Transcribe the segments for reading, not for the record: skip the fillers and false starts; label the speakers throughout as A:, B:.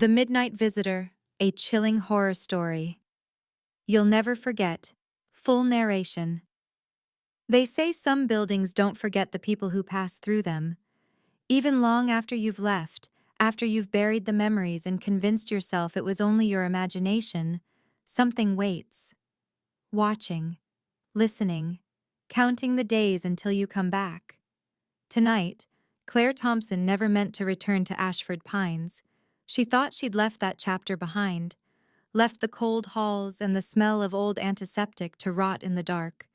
A: The Midnight Visitor, a chilling horror story. You'll never forget. Full narration. They say some buildings don't forget the people who pass through them. Even long after you've left, after you've buried the memories and convinced yourself it was only your imagination, something waits. Watching, listening, counting the days until you come back. Tonight, Claire Thompson never meant to return to Ashford Pines. She thought she'd left that chapter behind, left the cold halls and the smell of old antiseptic to rot in the dark.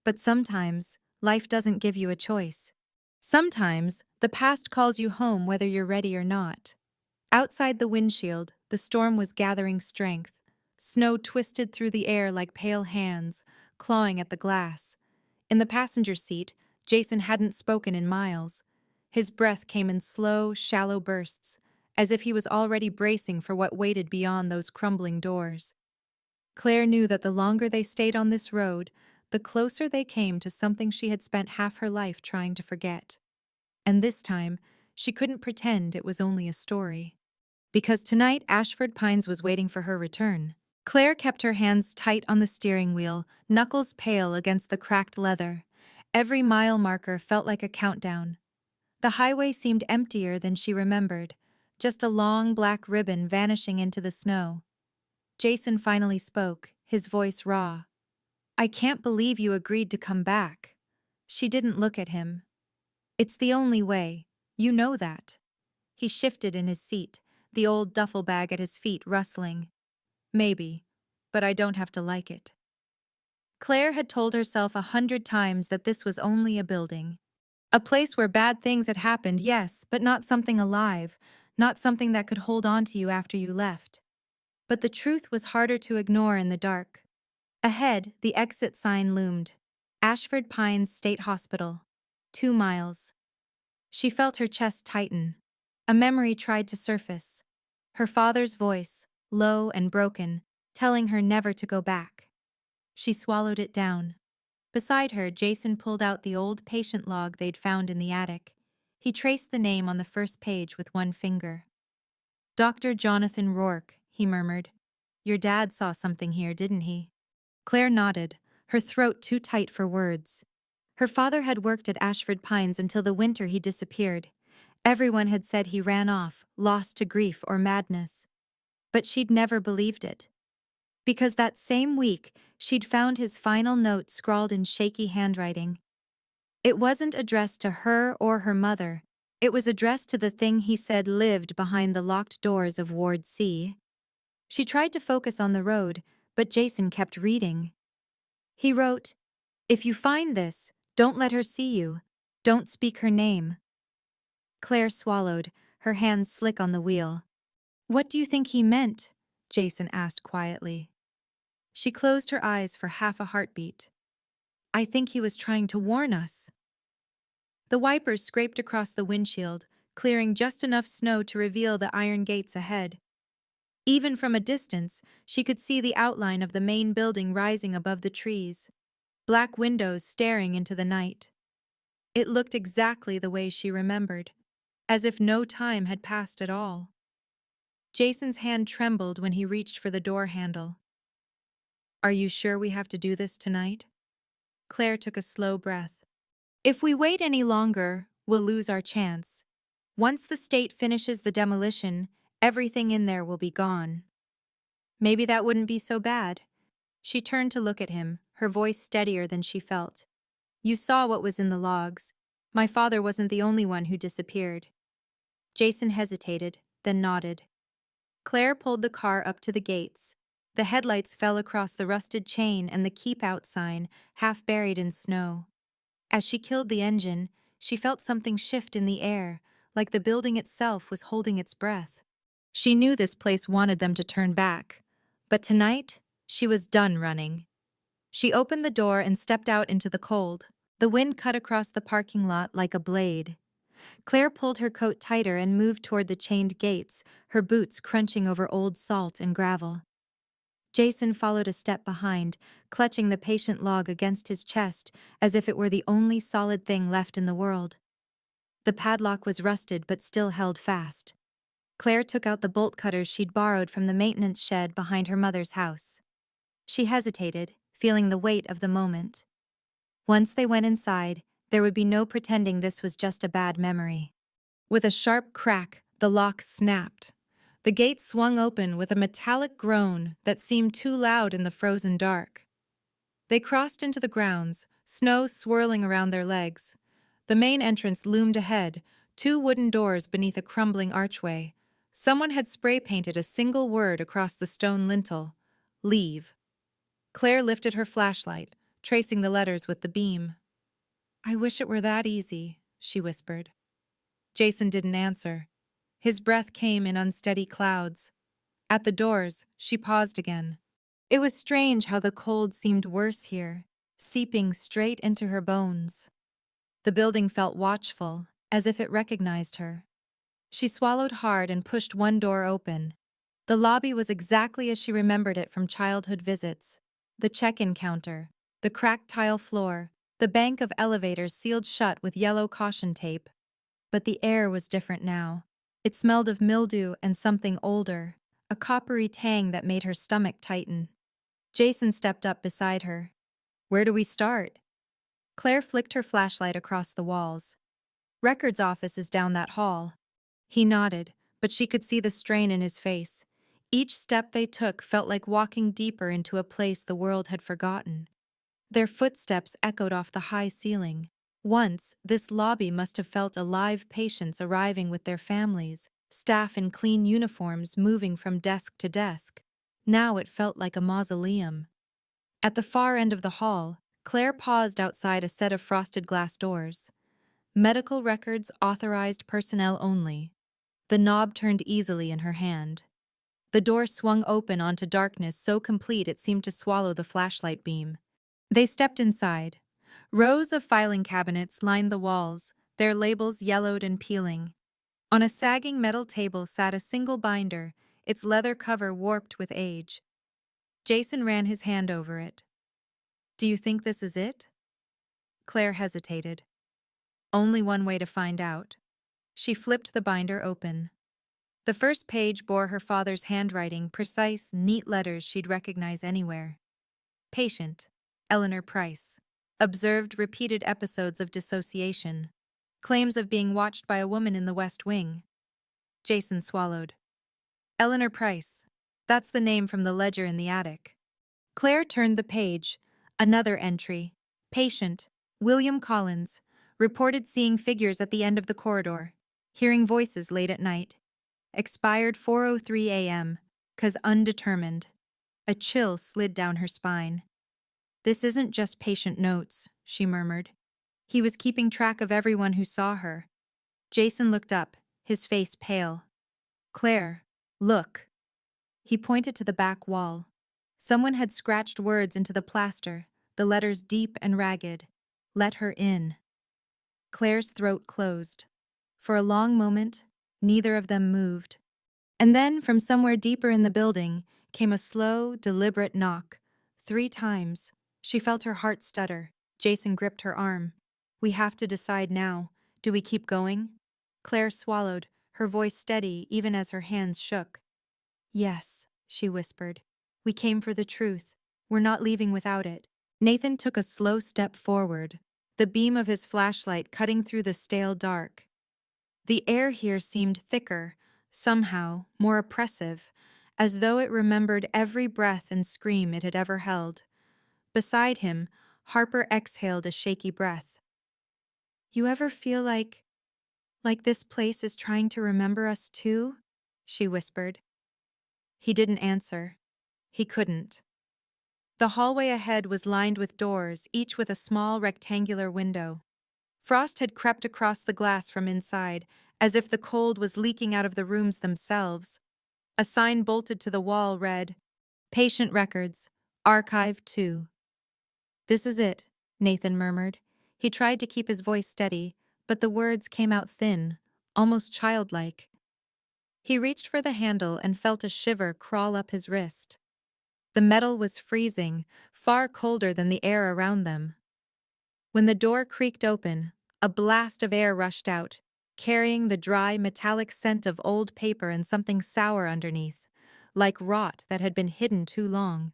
A: But sometimes, life doesn't give you a choice. Sometimes, the past calls you home whether you're ready or not. Outside the windshield, the storm was gathering strength. Snow twisted through the air like pale hands, clawing at the glass. In the passenger seat, Jason hadn't spoken in miles. His breath came in slow, shallow bursts, as if he was already bracing for what waited beyond those crumbling doors. Claire knew that the longer they stayed on this road, the closer they came to something she had spent half her life trying to forget. And this time, she couldn't pretend it was only a story. Because tonight Ashford Pines was waiting for her return. Claire kept her hands tight on the steering wheel, knuckles pale against the cracked leather. Every mile marker felt like a countdown. The highway seemed emptier than she remembered, just a long black ribbon vanishing into the snow. Jason finally spoke, his voice raw. "I can't believe you agreed to come back." She didn't look at him. "It's the only way. You know that." He shifted in his seat, the old duffel bag at his feet rustling. "Maybe, but I don't have to like it." Claire had told herself 100 times that this was only a building. A place where bad things had happened, yes, but not something alive, not something that could hold on to you after you left. But the truth was harder to ignore in the dark. Ahead, the exit sign loomed. Ashford Pines State Hospital. 2 miles. She felt her chest tighten. A memory tried to surface. Her father's voice, low and broken, telling her never to go back. She swallowed it down. Beside her, Jason pulled out the old patient log they'd found in the attic. He traced the name on the first page with one finger. "Dr. Jonathan Rourke," he murmured. "Your dad saw something here, didn't he?" Claire nodded, her throat too tight for words. Her father had worked at Ashford Pines until the winter he disappeared. Everyone had said he ran off, lost to grief or madness. But she'd never believed it. Because that same week, she'd found his final note scrawled in shaky handwriting. It wasn't addressed to her or her mother. It was addressed to the thing he said lived behind the locked doors of Ward C. She tried to focus on the road, but Jason kept reading. He wrote, "If you find this, don't let her see you. Don't speak her name." Claire swallowed, her hands slick on the wheel. "What do you think he meant?" Jason asked quietly. She closed her eyes for half a heartbeat. "I think he was trying to warn us." The wipers scraped across the windshield, clearing just enough snow to reveal the iron gates ahead. Even from a distance, she could see the outline of the main building rising above the trees, black windows staring into the night. It looked exactly the way she remembered, as if no time had passed at all. Jason's hand trembled when he reached for the door handle. "Are you sure we have to do this tonight?" Claire took a slow breath. "If we wait any longer, we'll lose our chance. Once the state finishes the demolition, everything in there will be gone." "Maybe that wouldn't be so bad." She turned to look at him, her voice steadier than she felt. "You saw what was in the logs. My father wasn't the only one who disappeared." Jason hesitated, then nodded. Claire pulled the car up to the gates. The headlights fell across the rusted chain and the "Keep Out" sign, half buried in snow. As she killed the engine, she felt something shift in the air, like the building itself was holding its breath. She knew this place wanted them to turn back, but tonight, she was done running. She opened the door and stepped out into the cold. The wind cut across the parking lot like a blade. Claire pulled her coat tighter and moved toward the chained gates, her boots crunching over old salt and gravel. Jason followed a step behind, clutching the patient log against his chest as if it were the only solid thing left in the world. The padlock was rusted but still held fast. Claire took out the bolt cutters she'd borrowed from the maintenance shed behind her mother's house. She hesitated, feeling the weight of the moment. Once they went inside, there would be no pretending this was just a bad memory. With a sharp crack, the lock snapped. The gate swung open with a metallic groan that seemed too loud in the frozen dark. They crossed into the grounds, snow swirling around their legs. The main entrance loomed ahead, two wooden doors beneath a crumbling archway. Someone had spray-painted a single word across the stone lintel: leave. Claire lifted her flashlight, tracing the letters with the beam. "I wish it were that easy," she whispered. Jason didn't answer. His breath came in unsteady clouds. At the doors, she paused again. It was strange how the cold seemed worse here, seeping straight into her bones. The building felt watchful, as if it recognized her. She swallowed hard and pushed one door open. The lobby was exactly as she remembered it from childhood visits. The check-in counter, the cracked tile floor, the bank of elevators sealed shut with yellow caution tape. But the air was different now. It smelled of mildew and something older, a coppery tang that made her stomach tighten. Jason stepped up beside her. "Where do we start?" Claire flicked her flashlight across the walls. "Records office is down that hall." He nodded, but she could see the strain in his face. Each step they took felt like walking deeper into a place the world had forgotten. Their footsteps echoed off the high ceiling. Once, this lobby must have felt alive, patients arriving with their families, staff in clean uniforms moving from desk to desk. Now it felt like a mausoleum. At the far end of the hall, Claire paused outside a set of frosted glass doors. Medical records, authorized personnel only. The knob turned easily in her hand. The door swung open onto darkness so complete it seemed to swallow the flashlight beam. They stepped inside. Rows of filing cabinets lined the walls, their labels yellowed and peeling. On a sagging metal table sat a single binder, its leather cover warped with age. Jason ran his hand over it. "Do you think this is it?" Claire hesitated. Only one way to find out. She flipped the binder open. The first page bore her father's handwriting, precise, neat letters she'd recognize anywhere. Patient, Eleanor Price. Observed repeated episodes of dissociation. Claims of being watched by a woman in the West Wing. Jason swallowed. Eleanor Price. That's the name from the ledger in the attic. Claire turned the page. Another entry. Patient, William Collins. Reported seeing figures at the end of the corridor. Hearing voices late at night. Expired 4:03 a.m. 'Cause undetermined. A chill slid down her spine. "This isn't just patient notes," she murmured. He was keeping track of everyone who saw her. Jason looked up, his face pale. "Claire, look." He pointed to the back wall. Someone had scratched words into the plaster, the letters deep and ragged. "Let her in." Claire's throat closed. For a long moment, neither of them moved. And then, from somewhere deeper in the building, came a slow, deliberate knock. 3 times. She felt her heart stutter. Jason gripped her arm. "We have to decide now. Do we keep going?" Claire swallowed, her voice steady even as her hands shook. "Yes," she whispered. "We came for the truth. We're not leaving without it." Nathan took a slow step forward, the beam of his flashlight cutting through the stale dark. The air here seemed thicker, somehow more oppressive, as though it remembered every breath and scream it had ever held. Beside him, Harper exhaled a shaky breath. "You ever feel like this place is trying to remember us too?" she whispered. He didn't answer. He couldn't. The hallway ahead was lined with doors, each with a small rectangular window. Frost had crept across the glass from inside, as if the cold was leaking out of the rooms themselves. A sign bolted to the wall read, "Patient Records, Archive 2. "This is it," Nathan murmured. He tried to keep his voice steady, but the words came out thin, almost childlike. He reached for the handle and felt a shiver crawl up his wrist. The metal was freezing, far colder than the air around them. When the door creaked open, a blast of air rushed out. carrying the dry, metallic scent of old paper and something sour underneath, like rot that had been hidden too long.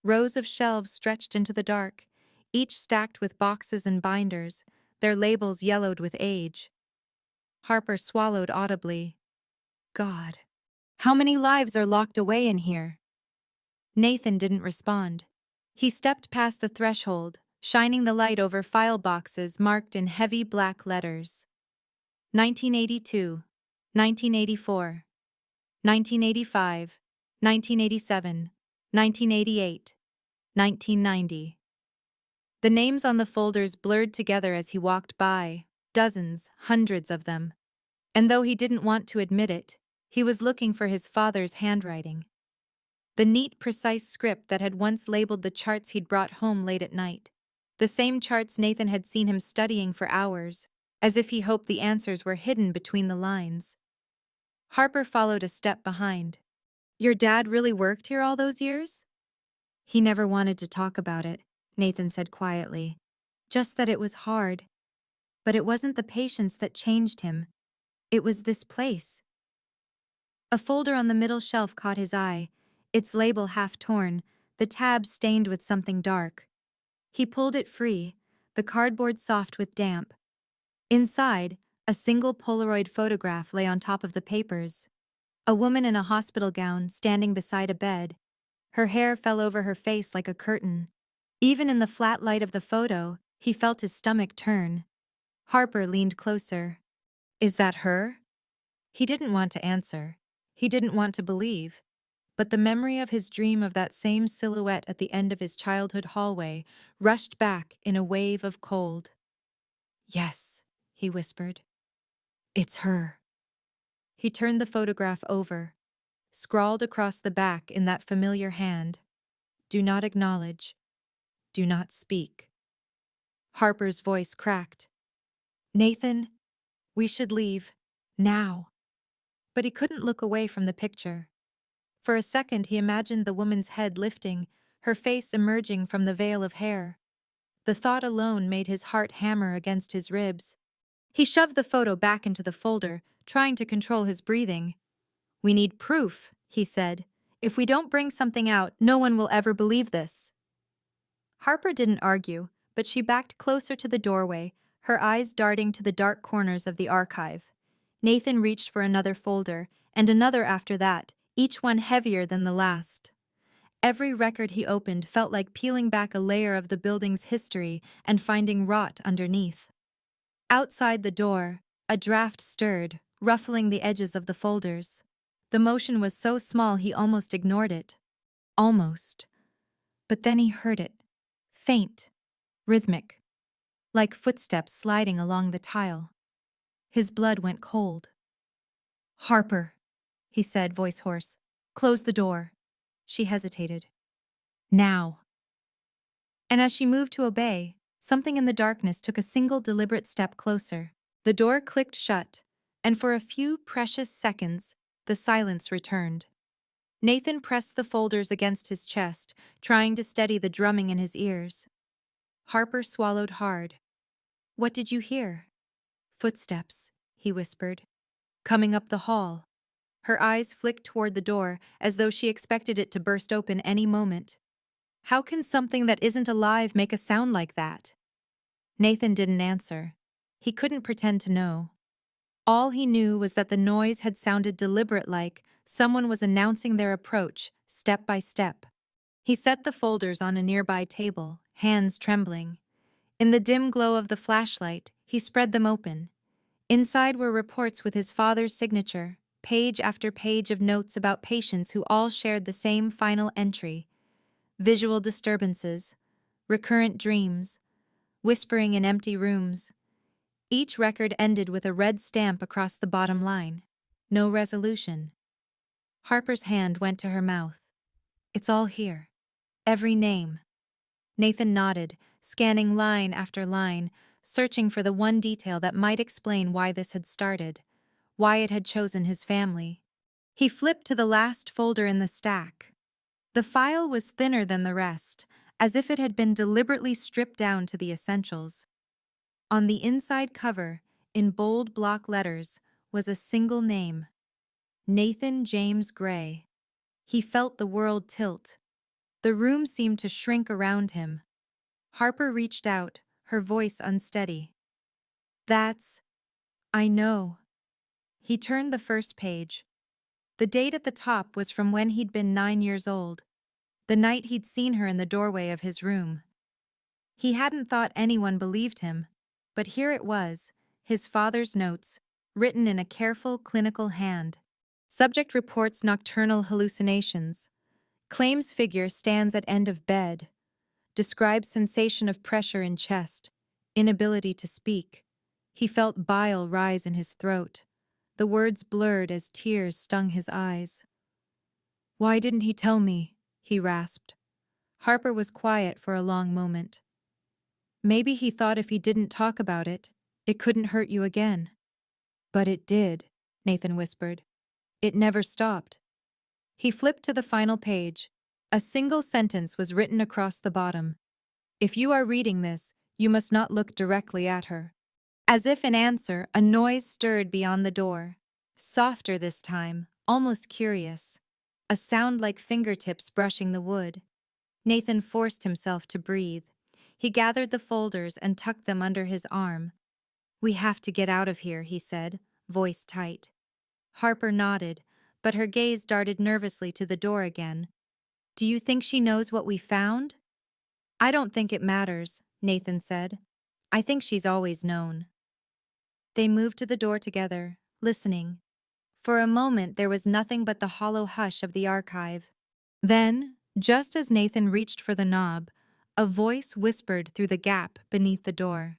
A: Rows of shelves stretched into the dark, each stacked with boxes and binders, their labels yellowed with age. Harper swallowed audibly. God, how many lives are locked away in here? Nathan didn't respond. He stepped past the threshold, shining the light over file boxes marked in heavy black letters. 1982, 1984, 1985, 1987, 1988, 1990. The names on the folders blurred together as he walked by, dozens, hundreds of them. And though he didn't want to admit it, he was looking for his father's handwriting. The neat, precise script that had once labeled the charts he'd brought home late at night. The same charts Nathan had seen him studying for hours, as if he hoped the answers were hidden between the lines. Harper followed a step behind. Your dad really worked here all those years? He never wanted to talk about it, Nathan said quietly. Just that it was hard. But it wasn't the patience that changed him. It was this place. A folder on the middle shelf caught his eye, its label half torn, the tab stained with something dark. He pulled it free, the cardboard soft with damp. Inside, a single Polaroid photograph lay on top of the papers. A woman in a hospital gown standing beside a bed. Her hair fell over her face like a curtain. Even in the flat light of the photo, he felt his stomach turn. Harper leaned closer. Is that her? He didn't want to answer. He didn't want to believe. But the memory of his dream of that same silhouette at the end of his childhood hallway rushed back in a wave of cold. Yes, he whispered. It's her. He turned the photograph over, scrawled across the back in that familiar hand. Do not acknowledge. Do not speak. Harper's voice cracked. Nathan, we should leave. Now. But he couldn't look away from the picture. For a second he imagined the woman's head lifting, her face emerging from the veil of hair. The thought alone made his heart hammer against his ribs. He shoved the photo back into the folder, trying to control his breathing. We need proof, he said. If we don't bring something out, no one will ever believe this. Harper didn't argue, but she backed closer to the doorway, her eyes darting to the dark corners of the archive. Nathan reached for another folder, and another after that, each one heavier than the last. Every record he opened felt like peeling back a layer of the building's history and finding rot underneath. Outside the door, a draft stirred, ruffling the edges of the folders. The motion was so small he almost ignored it. Almost. But then he heard it. Faint. Rhythmic. Like footsteps sliding along the tile. His blood went cold. Harper, he said, voice hoarse. Close the door. She hesitated. Now. And as she moved to obey, something in the darkness took a single deliberate step closer. The door clicked shut, and for a few precious seconds, the silence returned. Nathan pressed the folders against his chest, trying to steady the drumming in his ears. Harper swallowed hard. What did you hear? Footsteps, he whispered. Coming up the hall. Her eyes flicked toward the door, as though she expected it to burst open any moment. How can something that isn't alive make a sound like that? Nathan didn't answer. He couldn't pretend to know. All he knew was that the noise had sounded deliberate, like someone was announcing their approach, step by step. He set the folders on a nearby table, hands trembling. In the dim glow of the flashlight, he spread them open. Inside were reports with his father's signature, page after page of notes about patients who all shared the same final entry. Visual disturbances, recurrent dreams, whispering in empty rooms. Each record ended with a red stamp across the bottom line. No resolution. Harper's hand went to her mouth. It's all here. Every name. Nathan nodded, scanning line after line, searching for the one detail that might explain why this had started, why it had chosen his family. He flipped to the last folder in the stack. The file was thinner than the rest, as if it had been deliberately stripped down to the essentials. On the inside cover, In bold block letters was a single name: Nathan James Gray. He felt the world tilt. The room seemed to shrink around him. Harper reached out, her voice unsteady. I know. He turned the first page. The date at the top was from when he'd been 9 years old, the night he'd seen her in the doorway of his room. He hadn't thought anyone believed him, but here it was, his father's notes, written in a careful, clinical hand. Subject reports nocturnal hallucinations. Claims figure stands at end of bed. Describes sensation of pressure in chest. Inability to speak. He felt bile rise in his throat. The words blurred as tears stung his eyes. "Why didn't he tell me?" he rasped. Harper was quiet for a long moment. "Maybe he thought if he didn't talk about it, it couldn't hurt you again." "But it did," Nathan whispered. "It never stopped." He flipped to the final page. A single sentence was written across the bottom. "If you are reading this, you must not look directly at her." As if in answer, a noise stirred beyond the door. Softer this time, almost curious. A sound like fingertips brushing the wood. Nathan forced himself to breathe. He gathered the folders and tucked them under his arm. "We have to get out of here," he said, voice tight. Harper nodded, but her gaze darted nervously to the door again. "Do you think she knows what we found?" "I don't think it matters," Nathan said. "I think she's always known." They moved to the door together, listening. For a moment there was nothing but the hollow hush of the archive. Then, just as Nathan reached for the knob, a voice whispered through the gap beneath the door.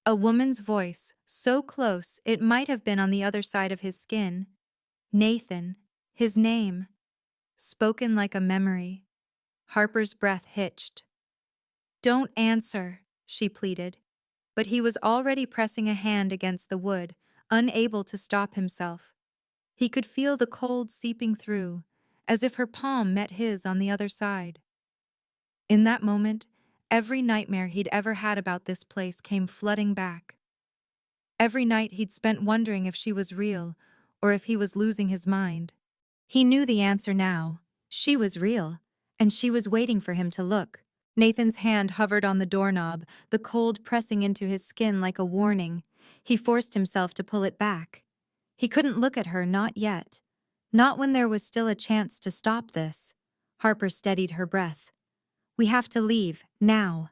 A: A woman's voice, so close it might have been on the other side of his skin. Nathan, his name, spoken like a memory. Harper's breath hitched. "Don't answer," she pleaded. But he was already pressing a hand against the wood, unable to stop himself. He could feel the cold seeping through, as if her palm met his on the other side. In that moment, every nightmare he'd ever had about this place came flooding back. Every night he'd spent wondering if she was real, or if he was losing his mind. He knew the answer now. She was real, and she was waiting for him to look. Nathan's hand hovered on the doorknob, the cold pressing into his skin like a warning. He forced himself to pull it back. He couldn't look at her, not yet. Not when there was still a chance to stop this. Harper steadied her breath. "We have to leave, now."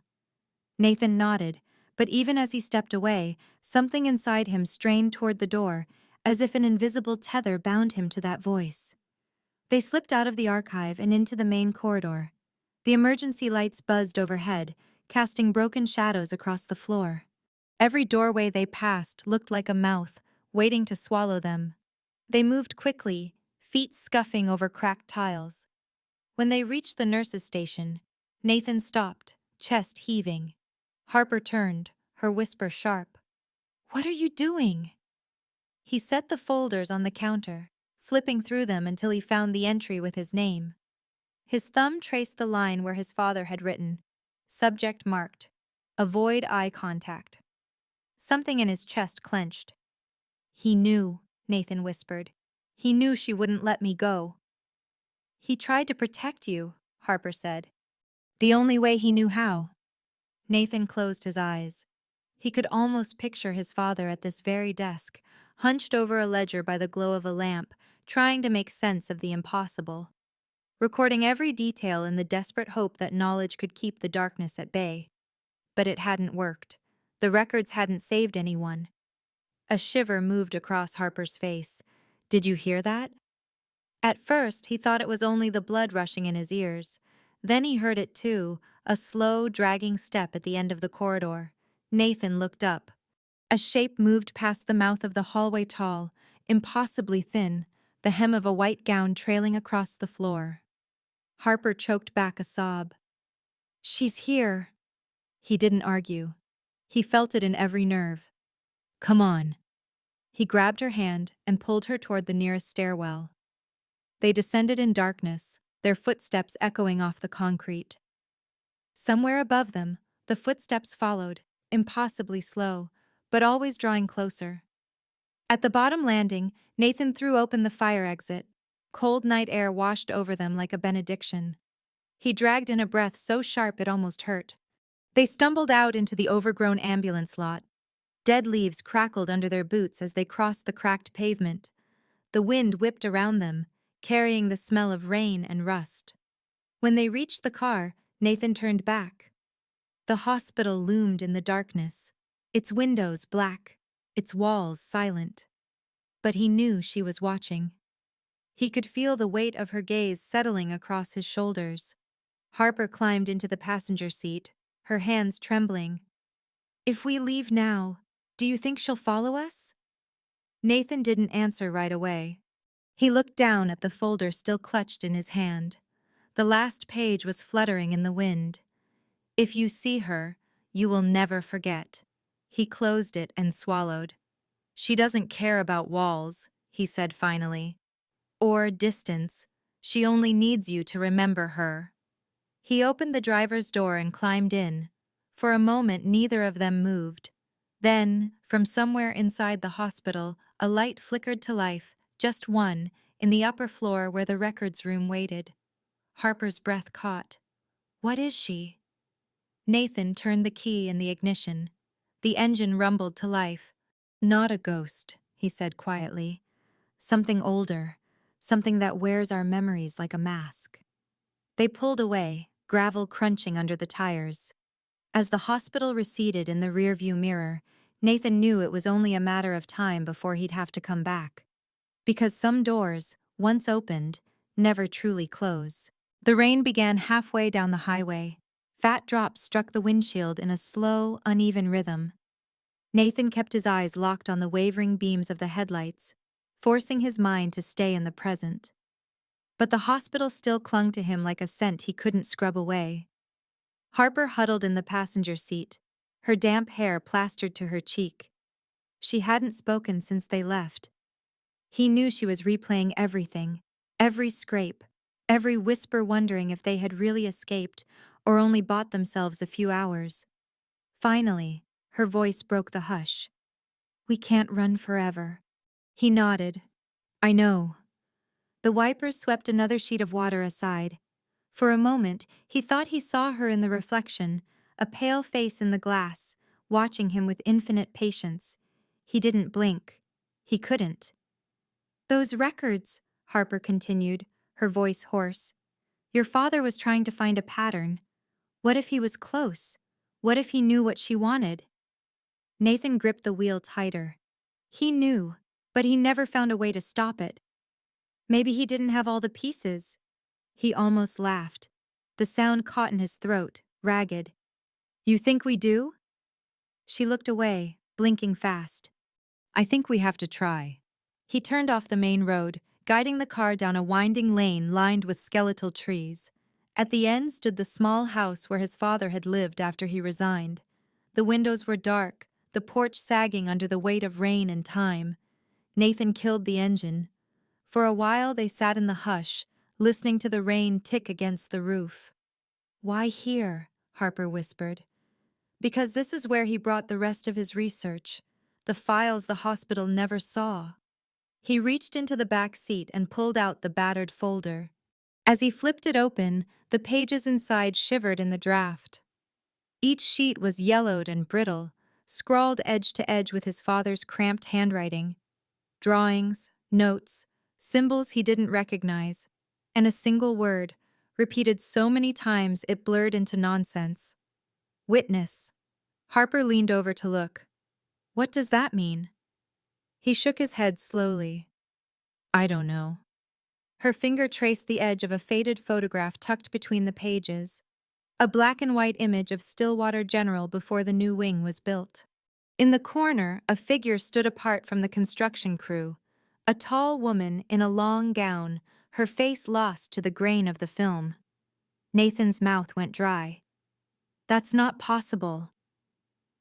A: Nathan nodded, but even as he stepped away, something inside him strained toward the door, as if an invisible tether bound him to that voice. They slipped out of the archive and into the main corridor. The emergency lights buzzed overhead, casting broken shadows across the floor. Every doorway they passed looked like a mouth, waiting to swallow them. They moved quickly, feet scuffing over cracked tiles. When they reached the nurse's station, Nathan stopped, chest heaving. Harper turned, her whisper sharp. "What are you doing?" He set the folders on the counter, flipping through them until he found the entry with his name. His thumb traced the line where his father had written, "Subject marked. Avoid eye contact." Something in his chest clenched. "He knew," Nathan whispered. "He knew she wouldn't let me go." "He tried to protect you," Harper said. "The only way he knew how." Nathan closed his eyes. He could almost picture his father at this very desk, hunched over a ledger by the glow of a lamp, trying to make sense of the impossible. Recording every detail in the desperate hope that knowledge could keep the darkness at bay. But it hadn't worked. The records hadn't saved anyone. A shiver moved across Harper's face. "Did you hear that?" At first, he thought it was only the blood rushing in his ears. Then he heard it too, a slow, dragging step at the end of the corridor. Nathan looked up. A shape moved past the mouth of the hallway, tall, impossibly thin, the hem of a white gown trailing across the floor. Harper choked back a sob. "She's here." He didn't argue. He felt it in every nerve. "Come on." He grabbed her hand and pulled her toward the nearest stairwell. They descended in darkness, their footsteps echoing off the concrete. Somewhere above them, the footsteps followed, impossibly slow, but always drawing closer. At the bottom landing, Nathan threw open the fire exit. Cold night air washed over them like a benediction. He dragged in a breath so sharp it almost hurt. They stumbled out into the overgrown ambulance lot. Dead leaves crackled under their boots as they crossed the cracked pavement. The wind whipped around them, carrying the smell of rain and rust. When they reached the car, Nathan turned back. The hospital loomed in the darkness, its windows black, its walls silent. But he knew she was watching. He could feel the weight of her gaze settling across his shoulders. Harper climbed into the passenger seat, her hands trembling. "If we leave now, do you think she'll follow us?" Nathan didn't answer right away. He looked down at the folder still clutched in his hand. The last page was fluttering in the wind. "If you see her, you will never forget." He closed it and swallowed. "She doesn't care about walls," he said finally. "Or distance. She only needs you to remember her." He opened the driver's door and climbed in. For a moment, neither of them moved. Then, from somewhere inside the hospital, a light flickered to life, just one, in the upper floor where the records room waited. Harper's breath caught. "What is she?" Nathan turned the key in the ignition. The engine rumbled to life. "Not a ghost," he said quietly. "Something older, something that wears our memories like a mask." They pulled away, gravel crunching under the tires. As the hospital receded in the rearview mirror, Nathan knew it was only a matter of time before he'd have to come back. Because some doors, once opened, never truly close. The rain began halfway down the highway. Fat drops struck the windshield in a slow, uneven rhythm. Nathan kept his eyes locked on the wavering beams of the headlights, forcing his mind to stay in the present. But the hospital still clung to him like a scent he couldn't scrub away. Harper huddled in the passenger seat, her damp hair plastered to her cheek. She hadn't spoken since they left. He knew she was replaying everything, every scrape, every whisper, wondering if they had really escaped or only bought themselves a few hours. Finally, her voice broke the hush. "We can't run forever." He nodded. "I know." The wipers swept another sheet of water aside. For a moment, he thought he saw her in the reflection, a pale face in the glass, watching him with infinite patience. He didn't blink. He couldn't. "Those records," Harper continued, her voice hoarse. "Your father was trying to find a pattern. What if he was close? What if he knew what she wanted?" Nathan gripped the wheel tighter. He knew, but he never found a way to stop it. Maybe he didn't have all the pieces. He almost laughed. The sound caught in his throat, ragged. "You think we do?" She looked away, blinking fast. "I think we have to try." He turned off the main road, guiding the car down a winding lane lined with skeletal trees. At the end stood the small house where his father had lived after he resigned. The windows were dark, the porch sagging under the weight of rain and time. Nathan killed the engine. For a while they sat in the hush, listening to the rain tick against the roof. "Why here?" Harper whispered. "Because this is where he brought the rest of his research, the files the hospital never saw." He reached into the back seat and pulled out the battered folder. As he flipped it open, the pages inside shivered in the draft. Each sheet was yellowed and brittle, scrawled edge to edge with his father's cramped handwriting. Drawings, notes, symbols he didn't recognize, and a single word, repeated so many times it blurred into nonsense. "Witness." Harper leaned over to look. "What does that mean?" He shook his head slowly. "I don't know." Her finger traced the edge of a faded photograph tucked between the pages. A black and white image of Stillwater General before the new wing was built. In the corner, a figure stood apart from the construction crew. A tall woman in a long gown, her face lost to the grain of the film. Nathan's mouth went dry. "That's not possible."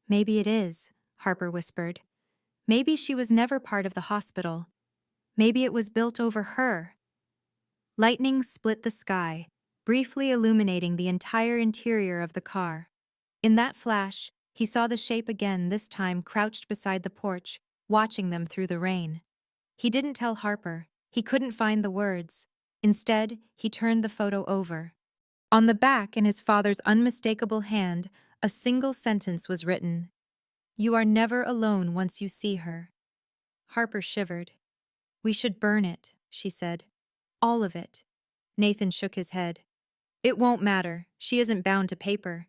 A: "Maybe it is," Harper whispered. "Maybe she was never part of the hospital. Maybe it was built over her." Lightning split the sky, briefly illuminating the entire interior of the car. In that flash, He saw the shape again, this time crouched beside the porch, watching them through the rain. He didn't tell Harper. He couldn't find the words. Instead, he turned the photo over. On the back, in his father's unmistakable hand, a single sentence was written. "You are never alone once you see her." Harper shivered. "We should burn it," she said. "All of it." Nathan shook his head. "It won't matter. She isn't bound to paper."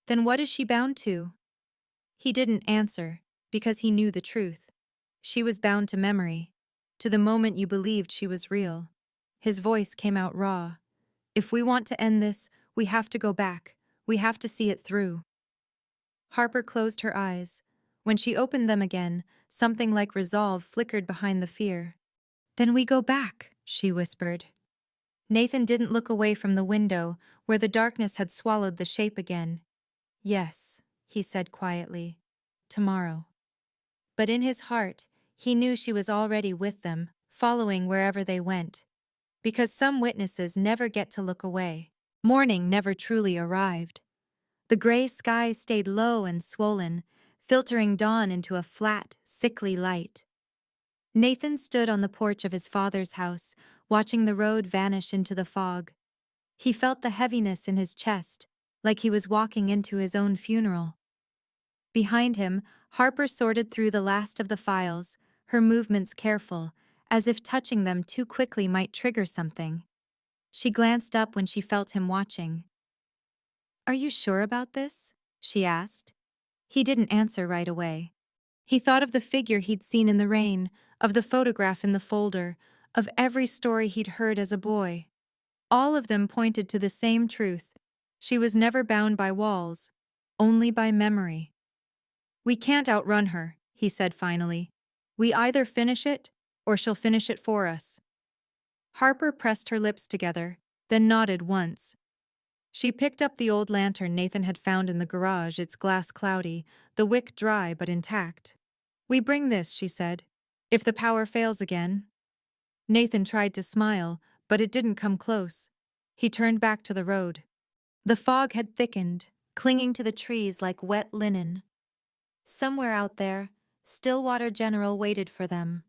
A: "Then what is she bound to?" He didn't answer, because he knew the truth. She was bound to memory, to the moment you believed she was real. His voice came out raw. "If we want to end this, we have to go back. We have to see it through." Harper closed her eyes. When she opened them again, something like resolve flickered behind the fear. "Then we go back," she whispered. Nathan didn't look away from the window, where the darkness had swallowed the shape again. "Yes," he said quietly. "Tomorrow." But in his heart, he knew she was already with them, following wherever they went. Because some witnesses never get to look away. Morning never truly arrived. The gray sky stayed low and swollen, filtering dawn into a flat, sickly light. Nathan stood on the porch of his father's house, watching the road vanish into the fog. He felt the heaviness in his chest, like he was walking into his own funeral. Behind him, Harper sorted through the last of the files, her movements careful, as if touching them too quickly might trigger something. She glanced up when she felt him watching. "Are you sure about this?" she asked. He didn't answer right away. He thought of the figure he'd seen in the rain, of the photograph in the folder, of every story he'd heard as a boy. All of them pointed to the same truth. She was never bound by walls, only by memory. "We can't outrun her," he said finally. "We either finish it, or she'll finish it for us." Harper pressed her lips together, then nodded once. She picked up the old lantern Nathan had found in the garage, its glass cloudy, the wick dry but intact. "We bring this," she said. "If the power fails again." Nathan tried to smile, but it didn't come close. He turned back to the road. The fog had thickened, clinging to the trees like wet linen. Somewhere out there, Stillwater General waited for them.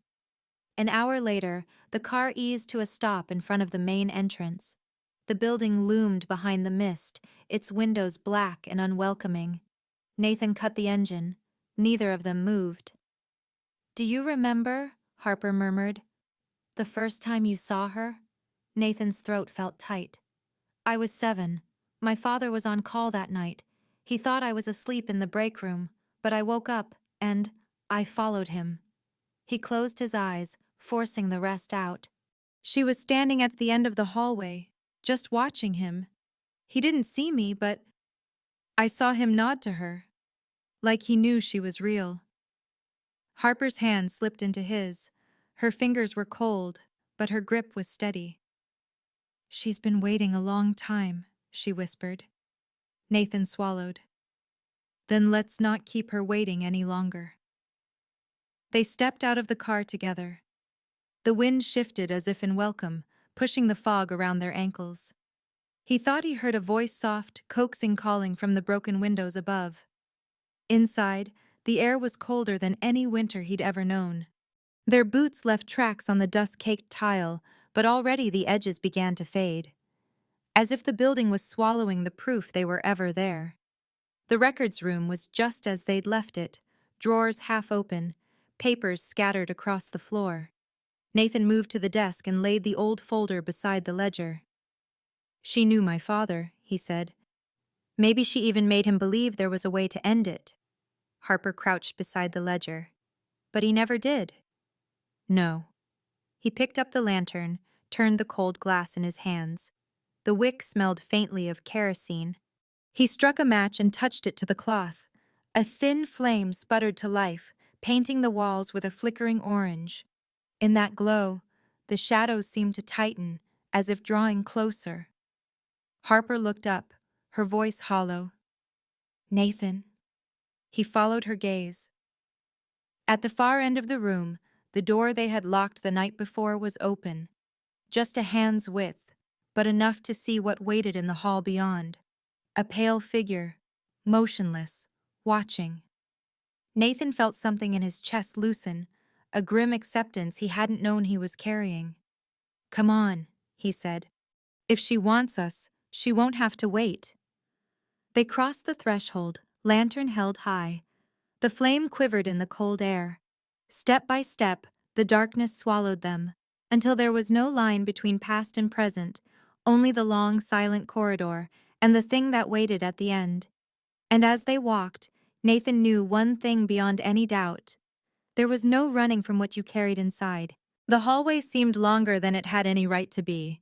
A: An hour later, the car eased to a stop in front of the main entrance. The building loomed behind the mist, its windows black and unwelcoming. Nathan cut the engine. Neither of them moved. "Do you remember," Harper murmured, "the first time you saw her?" Nathan's throat felt tight. "I was 7. My father was on call that night. He thought I was asleep in the break room, but I woke up, and I followed him." He closed his eyes, forcing the rest out. "She was standing at the end of the hallway, just watching him. He didn't see me, but I saw him nod to her, like he knew she was real." Harper's hand slipped into his. Her fingers were cold, but her grip was steady. "She's been waiting a long time," she whispered. Nathan swallowed. "Then let's not keep her waiting any longer." They stepped out of the car together. The wind shifted as if in welcome, pushing the fog around their ankles. He thought he heard a voice, soft, coaxing, calling from the broken windows above. Inside, the air was colder than any winter he'd ever known. Their boots left tracks on the dust-caked tile, but already the edges began to fade, as if the building was swallowing the proof they were ever there. The records room was just as they'd left it, drawers half open, papers scattered across the floor. Nathan moved to the desk and laid the old folder beside the ledger. "She knew my father," he said. "Maybe she even made him believe there was a way to end it." Harper crouched beside the ledger. "But he never did." "No." He picked up the lantern, turned the cold glass in his hands. The wick smelled faintly of kerosene. He struck a match and touched it to the cloth. A thin flame sputtered to life, painting the walls with a flickering orange. In that glow, the shadows seemed to tighten, as if drawing closer. Harper looked up, her voice hollow. "Nathan." He followed her gaze. At the far end of the room, the door they had locked the night before was open. Just a hand's width, but enough to see what waited in the hall beyond. A pale figure, motionless, watching. Nathan felt something in his chest loosen, a grim acceptance he hadn't known he was carrying. "Come on," he said. "If she wants us, she won't have to wait." They crossed the threshold, lantern held high. The flame quivered in the cold air. Step by step, the darkness swallowed them, until there was no line between past and present, only the long, silent corridor and the thing that waited at the end. And as they walked, Nathan knew one thing beyond any doubt. There was no running from what you carried inside. The hallway seemed longer than it had any right to be.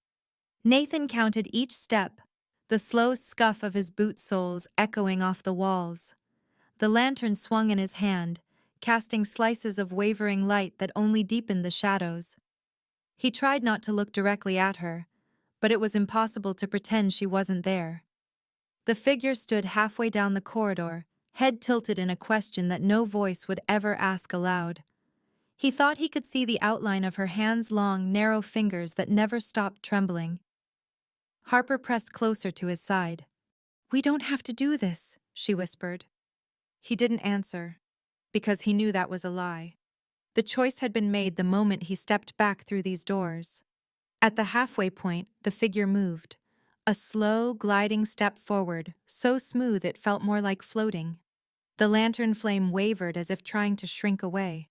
A: Nathan counted each step, the slow scuff of his boot soles echoing off the walls. The lantern swung in his hand, casting slices of wavering light that only deepened the shadows. He tried not to look directly at her, but it was impossible to pretend she wasn't there. The figure stood halfway down the corridor, head tilted in a question that no voice would ever ask aloud. He thought he could see the outline of her hands' long, narrow fingers that never stopped trembling. Harper pressed closer to his side. "We don't have to do this," she whispered. He didn't answer, because he knew that was a lie. The choice had been made the moment he stepped back through these doors. At the halfway point, the figure moved. A slow, gliding step forward, so smooth it felt more like floating. The lantern flame wavered as if trying to shrink away.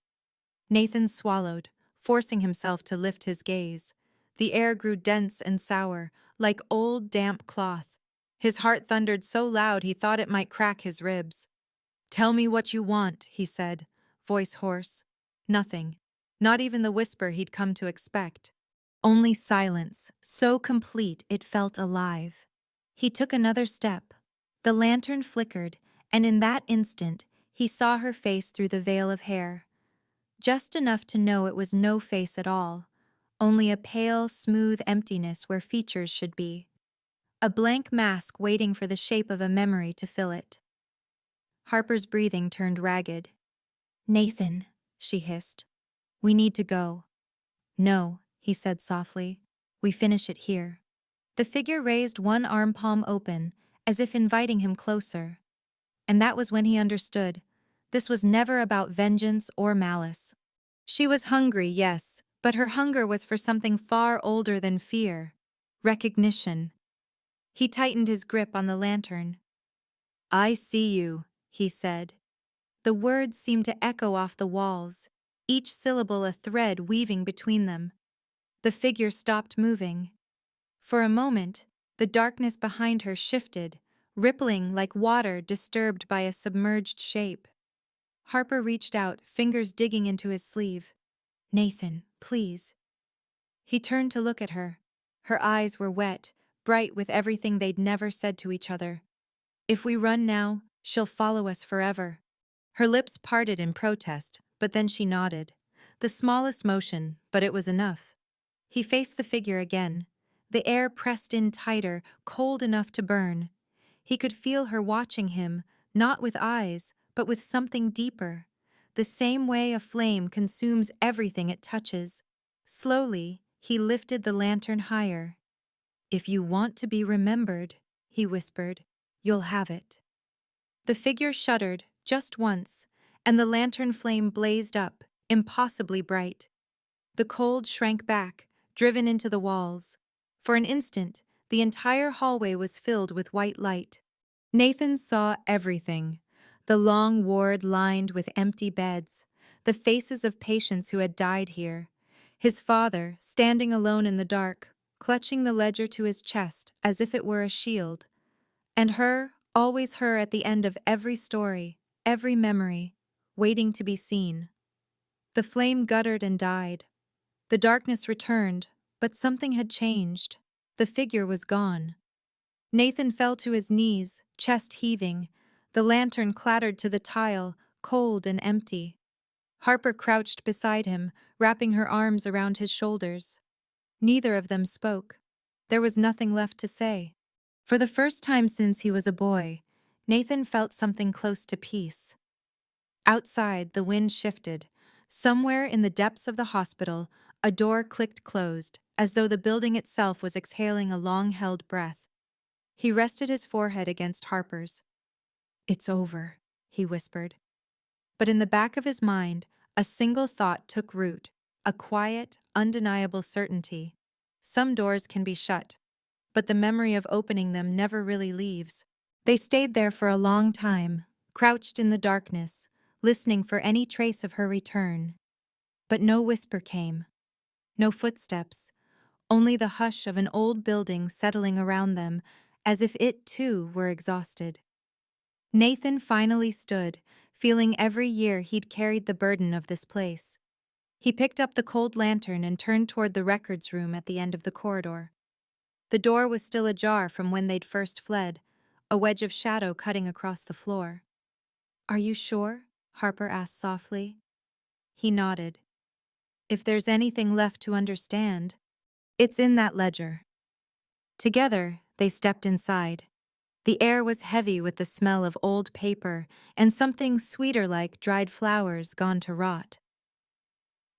A: Nathan swallowed, forcing himself to lift his gaze. The air grew dense and sour, like old, damp cloth. His heart thundered so loud he thought it might crack his ribs. "Tell me what you want," he said, voice hoarse. Nothing. Not even the whisper he'd come to expect. Only silence, so complete it felt alive. He took another step. The lantern flickered, and in that instant, he saw her face through the veil of hair. Just enough to know it was no face at all, only a pale, smooth emptiness where features should be. A blank mask waiting for the shape of a memory to fill it. Harper's breathing turned ragged. "Nathan," she hissed. "We need to go." "No," he said softly. "We finish it here." The figure raised one arm palm open, as if inviting him closer. And that was when he understood. This was never about vengeance or malice. She was hungry, yes, but her hunger was for something far older than fear. Recognition. He tightened his grip on the lantern. "I see you," he said. The words seemed to echo off the walls, each syllable a thread weaving between them. The figure stopped moving. For a moment, the darkness behind her shifted, rippling like water disturbed by a submerged shape. Harper reached out, fingers digging into his sleeve. "Nathan, please." He turned to look at her. Her eyes were wet, bright with everything they'd never said to each other. "If we run now, she'll follow us forever." Her lips parted in protest, but then she nodded. The smallest motion, but it was enough. He faced the figure again. The air pressed in tighter, cold enough to burn. He could feel her watching him, not with eyes, but with something deeper. The same way a flame consumes everything it touches. Slowly, he lifted the lantern higher. "If you want to be remembered," he whispered, "you'll have it." The figure shuddered, just once, and the lantern flame blazed up, impossibly bright. The cold shrank back, driven into the walls. For an instant, the entire hallway was filled with white light. Nathan saw everything. The long ward lined with empty beds, the faces of patients who had died here. His father, standing alone in the dark, clutching the ledger to his chest as if it were a shield. And her, always her at the end of every story, every memory, waiting to be seen. The flame guttered and died. The darkness returned, but something had changed. The figure was gone. Nathan fell to his knees, chest heaving. The lantern clattered to the tile, cold and empty. Harper crouched beside him, wrapping her arms around his shoulders. Neither of them spoke. There was nothing left to say. For the first time since he was a boy, Nathan felt something close to peace. Outside, the wind shifted. Somewhere in the depths of the hospital, a door clicked closed, as though the building itself was exhaling a long-held breath. He rested his forehead against Harper's. "It's over," he whispered. But in the back of his mind, a single thought took root, a quiet, undeniable certainty. Some doors can be shut, but the memory of opening them never really leaves. They stayed there for a long time, crouched in the darkness, listening for any trace of her return. But no whisper came, no footsteps, only the hush of an old building settling around them, as if it too were exhausted. Nathan finally stood, feeling every year he'd carried the burden of this place. He picked up the cold lantern and turned toward the records room at the end of the corridor. The door was still ajar from when they'd first fled, a wedge of shadow cutting across the floor. "Are you sure?" Harper asked softly. He nodded. "If there's anything left to understand, it's in that ledger." Together, they stepped inside. The air was heavy with the smell of old paper and something sweeter like dried flowers gone to rot.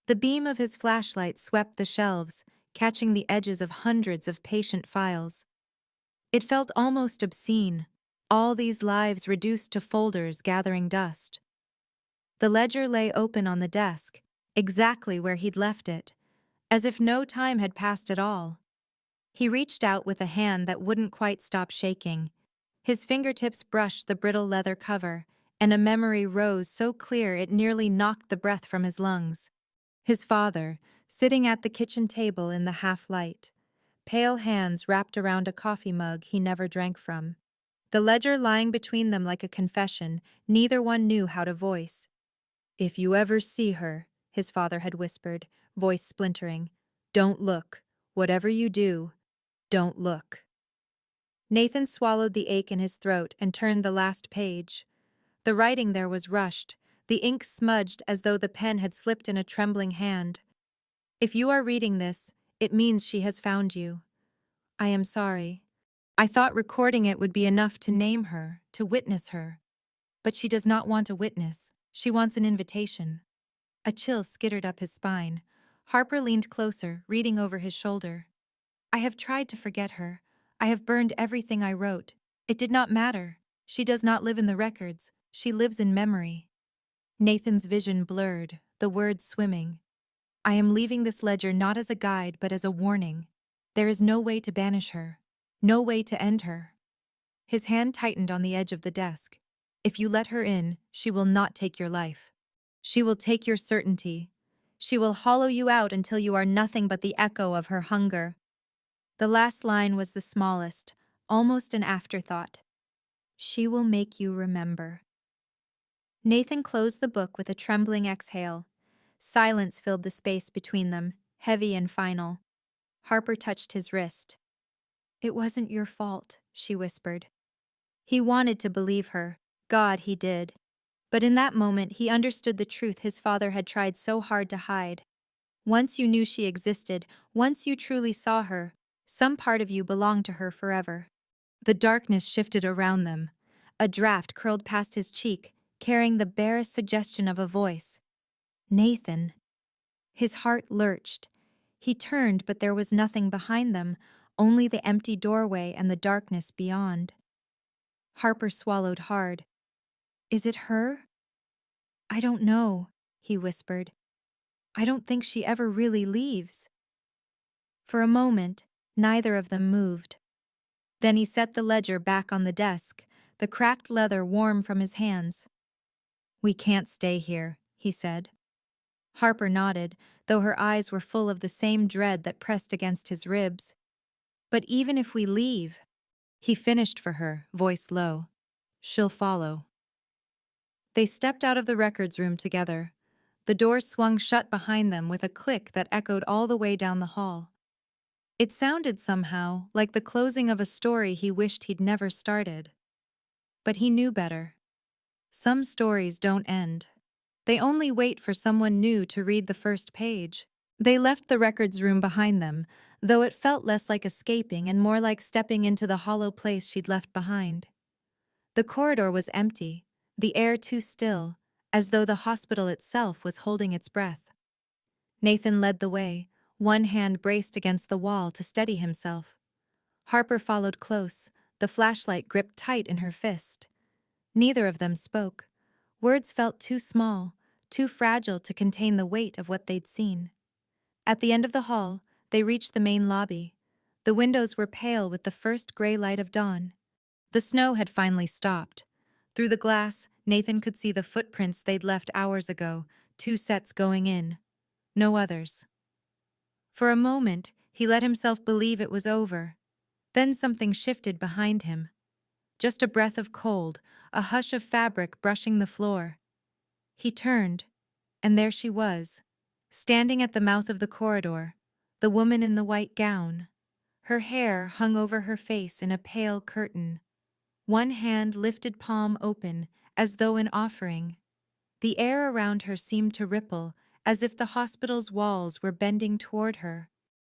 A: The beam of his flashlight swept the shelves, catching the edges of hundreds of patient files. It felt almost obscene, all these lives reduced to folders gathering dust. The ledger lay open on the desk, exactly where he'd left it, as if no time had passed at all. He reached out with a hand that wouldn't quite stop shaking. His fingertips brushed the brittle leather cover, and a memory rose so clear it nearly knocked the breath from his lungs. His father, sitting at the kitchen table in the half-light, pale hands wrapped around a coffee mug he never drank from. The ledger lying between them like a confession neither one knew how to voice. "If you ever see her," his father had whispered, voice splintering, "don't look. Whatever you do, don't look." Nathan swallowed the ache in his throat and turned the last page. The writing there was rushed, the ink smudged as though the pen had slipped in a trembling hand. "If you are reading this, it means she has found you. I am sorry. I thought recording it would be enough to name her, to witness her. But she does not want a witness. She wants an invitation." A chill skittered up his spine. Harper leaned closer, reading over his shoulder. "I have tried to forget her. I have burned everything I wrote. It did not matter. She does not live in the records. She lives in memory." Nathan's vision blurred, the words swimming. "I am leaving this ledger not as a guide but as a warning. There is no way to banish her. No way to end her." His hand tightened on the edge of the desk. "If you let her in, she will not take your life. She will take your certainty. She will hollow you out until you are nothing but the echo of her hunger." The last line was the smallest, almost an afterthought. "She will make you remember." Nathan closed the book with a trembling exhale. Silence filled the space between them, heavy and final. Harper touched his wrist. "It wasn't your fault," she whispered. He wanted to believe her. God, he did. But in that moment, he understood the truth his father had tried so hard to hide. Once you knew she existed, once you truly saw her, some part of you belonged to her forever. The darkness shifted around them. A draft curled past his cheek, carrying the barest suggestion of a voice. "Nathan." His heart lurched. He turned, but there was nothing behind them, only the empty doorway and the darkness beyond. Harper swallowed hard. "Is it her?" "I don't know," he whispered. "I don't think she ever really leaves." For a moment, neither of them moved. Then he set the ledger back on the desk, the cracked leather warm from his hands. "We can't stay here," he said. Harper nodded, though her eyes were full of the same dread that pressed against his ribs. "But even if we leave," he finished for her, voice low, "she'll follow." They stepped out of the records room together. The door swung shut behind them with a click that echoed all the way down the hall. It sounded somehow like the closing of a story he wished he'd never started. But he knew better. Some stories don't end. They only wait for someone new to read the first page. They left the records room behind them, though it felt less like escaping and more like stepping into the hollow place she'd left behind. The corridor was empty, the air too still, as though the hospital itself was holding its breath. Nathan led the way, one hand braced against the wall to steady himself. Harper followed close, the flashlight gripped tight in her fist. Neither of them spoke, Words felt too small, too fragile to contain the weight of what they'd seen. At the end of the hall, they reached the main lobby. The windows were pale with the first gray light of dawn. The snow had finally stopped. Through the glass, Nathan could see the footprints they'd left hours ago, 2 sets going in. No others. For a moment, he let himself believe it was over. Then something shifted behind him. Just a breath of cold, a hush of fabric brushing the floor. He turned, and there she was, standing at the mouth of the corridor, the woman in the white gown. Her hair hung over her face in a pale curtain. One hand lifted, palm open, as though in offering. The air around her seemed to ripple, as if the hospital's walls were bending toward her.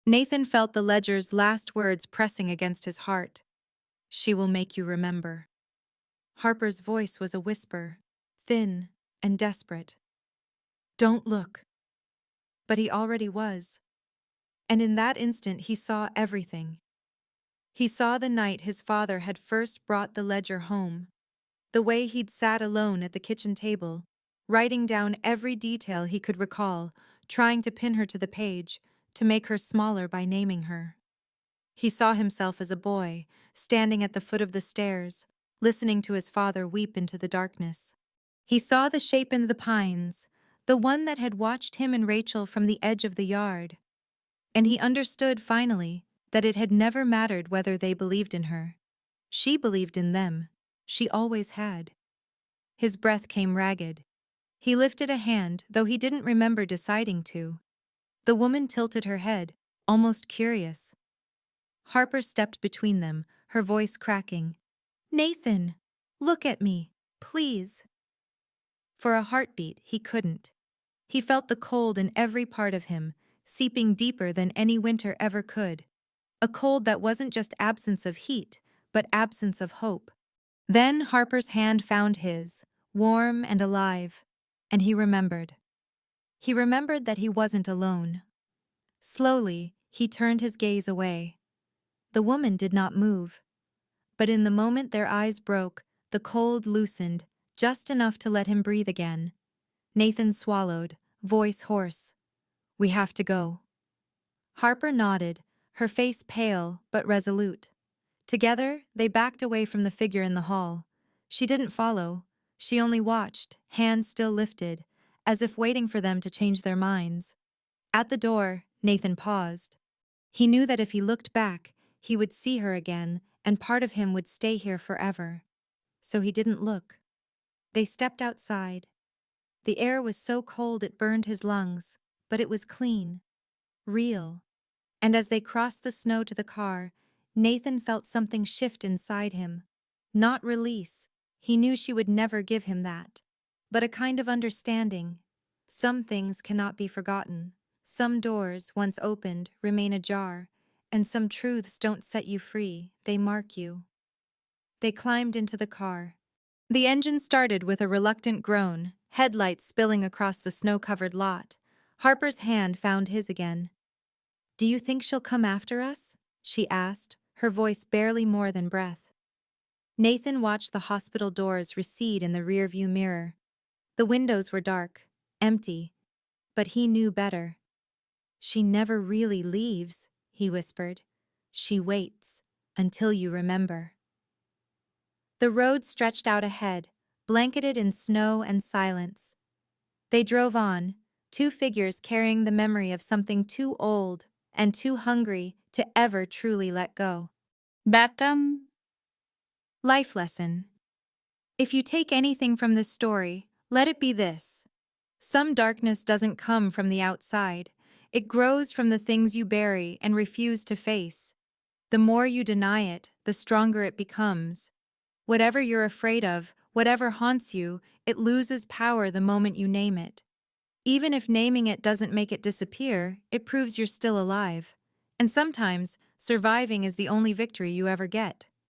A: Nathan felt the ledger's last words pressing against his heart. "She will make you remember." Harper's voice was a whisper, thin and desperate. "Don't look." But he already was. And in that instant he saw everything. He saw the night his father had first brought the ledger home. The way he'd sat alone at the kitchen table, writing down every detail he could recall, trying to pin her to the page, to make her smaller by naming her. He saw himself as a boy, standing at the foot of the stairs, listening to his father weep into the darkness. He saw the shape in the pines, the one that had watched him and Rachel from the edge of the yard. And he understood finally that it had never mattered whether they believed in her. She believed in them. She always had. His breath came ragged. He lifted a hand, though he didn't remember deciding to. The woman tilted her head, almost curious. Harper stepped between them, her voice cracking. "Nathan, look at me, please." For a heartbeat, he couldn't. He felt the cold in every part of him, seeping deeper than any winter ever could. A cold that wasn't just absence of heat, but absence of hope. Then Harper's hand found his, warm and alive, and he remembered. He remembered that he wasn't alone. Slowly, he turned his gaze away. The woman did not move. But in the moment their eyes broke, the cold loosened, just enough to let him breathe again. Nathan swallowed, voice hoarse. "We have to go." Harper nodded, her face pale but resolute. Together, they backed away from the figure in the hall. She didn't follow. She only watched, hands still lifted, as if waiting for them to change their minds. At the door, Nathan paused. He knew that if he looked back, he would see her again, and part of him would stay here forever. So he didn't look. They stepped outside. The air was so cold it burned his lungs, but it was clean, real. And as they crossed the snow to the car, Nathan felt something shift inside him. Not release. He knew she would never give him that. But a kind of understanding. Some things cannot be forgotten. Some doors, once opened, remain ajar, and some truths don't set you free, they mark you. They climbed into the car. The engine started with a reluctant groan, headlights spilling across the snow-covered lot. Harper's hand found his again. "Do you think she'll come after us?" she asked, her voice barely more than breath. Nathan watched the hospital doors recede in the rearview mirror. The windows were dark, empty, but he knew better. "She never really leaves," he whispered. "She waits, until you remember." The road stretched out ahead, blanketed in snow and silence. They drove on, 2 figures carrying the memory of something too old and too hungry to ever truly let go. Beckham. Life lesson. If you take anything from this story, let it be this. Some darkness doesn't come from the outside. It grows from the things you bury and refuse to face. The more you deny it, the stronger it becomes. Whatever you're afraid of, whatever haunts you, it loses power the moment you name it. Even if naming it doesn't make it disappear, it proves you're still alive. And sometimes, surviving is the only victory you ever get.